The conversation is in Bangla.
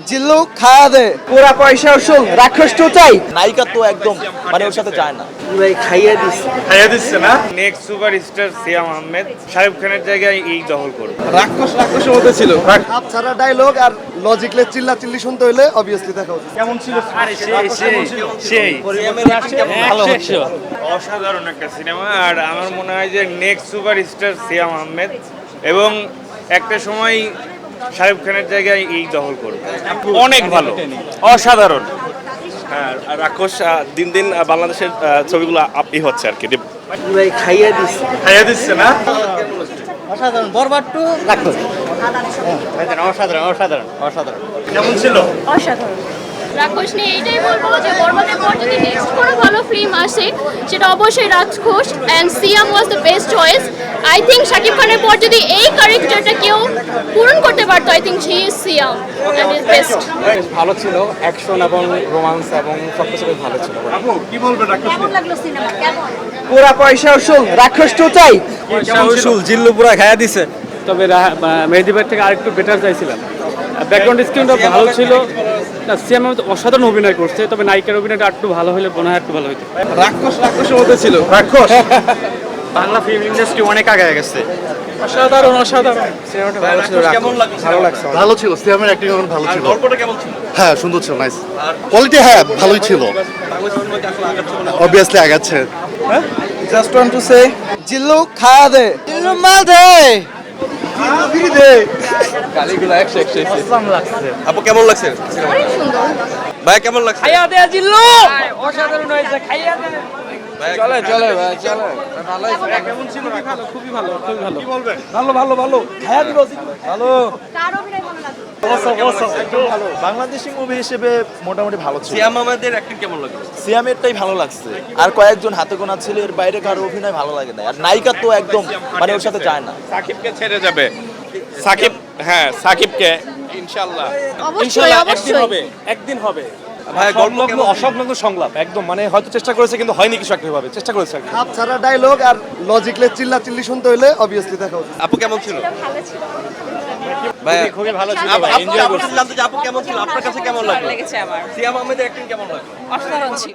জিল্লু খায়া দে পুরা পয়সা উসুল রাক্ষস তো চাই নায়িকা তো একদম মানে ওর সাথে যায় না। ভাই খাইয়া দিছে খাইয়া দিচ্ছে না। নেক্সট সুপারস্টার সিয়াম আহমেদ শাহরুখ খানের জায়গায় এই দখল করবে। রাক্ষসের মধ্যে ছিল হাত ছাড়া ডায়লগ আর লজিকলে চিল্লা চিল্লি শুনতে হইলে অবভিয়াসলি দেখা উচিত। কেমন ছিল? সেই অসাধারণ একটা সিনেমা। আর আমার মনে হয় যে নেক্সট সুপারস্টার সিয়াম আহমেদ এবং একটা সময় শাহরুখ খানের জায়গায় এই দখল করবে। অনেক ভালো, অসাধারণ। হ্যাঁ, রাক্ষস দিন দিন বাংলাদেশের ছবিগুলো আপনি হচ্ছে আর কি। ভাই খাইয়া দিছে খাইয়া দিচ্ছে না। অসাধারণ বরবাদ টু রাক্ষস কেমন ছিল? অসাধারণ। রাক্ষস নিয়ে এইটাই বলবো যে বরবাদের পর যদি নেক্সট কোনো ভালো ফিল্ম আসে সেটা অবশ্যই রাক্ষস, and Siam was the best choice. I think Shakib খানের পর যদি এই ক্যারেক্টারটা কেউ পূরণ করতে পারতো, I think he is Siam and is best. ভালো ছিল, অ্যাকশন এবং রোমান্স এবং সবকিছু বেশ ভালো ছিল। আপু কি বলবেন রাক্ষস নিয়ে? কেমন লাগলো সিনেমা? কেমন? পুরা পয়সা উসুল রাক্ষস তো চাই জিল্লু পুরা খাইয়া দিছে। তবে মেহেদি ভাই থেকে আরেকটু বেটার চাইছিলাম। ব্যাকগ্রাউন্ড স্ক্রিনটা ভালো ছিল। না, সিএম অসাধারণ অভিনয় করছে, তবে নায়িকার অভিনয়টা একটু ভালো হলে মনে হয় একটু ভালো হতো। রাক্ষসের মধ্যে ছিল রাক্ষস বাংলা ফিল্ম ইন্ডাস্ট্রি অনেক আগে গেছে। অসাধারণ সিনেমাটা ভালো ছিল। ভালো লাগছে। ভালো ছিল, সিয়ামের অ্যাক্টিং এখন ভালো ছিল। গল্পটা কেমন ছিল? হ্যাঁ, সুন্দর ছিল, নাইস। কোয়ালিটি হ্যাঁ ভালোই ছিল, অবভিয়াসলি আগাচ্ছে। জাস্ট ওয়ান্ট টু সে জিল্লু খায়া দে জিল্লু মাল দে জিল্লু ফিরি দে গালিগুলো একশো লাগছে। আপু কেমন লাগছে? অনেক সুন্দর। ভাই কেমন লাগছে? খাইয়া দে জিল্লু, অসাধারণ হয়েছে। খাইয়া দে। চলে ভাই চলে। ভালো হয়েছে। কেমন ছিল? খুবই ভালো। কি বলবেন? ভালো খায়া দিব ভালো কার অভিনয় ভালো লাগলো? বাংলাদেশি মুভি হিসেবে মোটামুটি ভালো ছিল। সিয়াম আহমেদের অ্যাক্টিং কেমন লাগছে? সিয়ামেরটাই ভালো লাগছে, আর কয়েকজন হাতে গোনা ছিল, এর বাইরে কারো অভিনয় ভালো লাগে না। আর নায়িকা তো একদম মানে ওর সাথে যায় না। সাকিবকে ছেড়ে যাবে। সাকিব, হ্যাঁ সাকিবকে ইনশাআল্লাহ। অবশ্যই অবশ্যই। একদিন হবে। ভাই গল্প কেমন? অসংলগ্ন সংলাপ একদম, মানে হয়তো চেষ্টা করেছে কিন্তু হয়নি কিছু একটা ভাবে। চেষ্টা করেছে আর কি। হাত ছাড়া ডায়লগ আর লজিকলে চিল্লা চিল্লি শুনতে হইলে অবভিয়াসলি দেখা উচিত। আপু কেমন ছিল? ভালো ছিল। ভাই খুবই ভালো ছিল। এনজয় করছিলাম। আপু কেমন ছিল? আপনার কাছে কেমন লাগলো? লেগেছে আমার, সিয়াম আহমেদের অ্যাক্টিং কেমন লাগলো? অসাধারণ ছিল।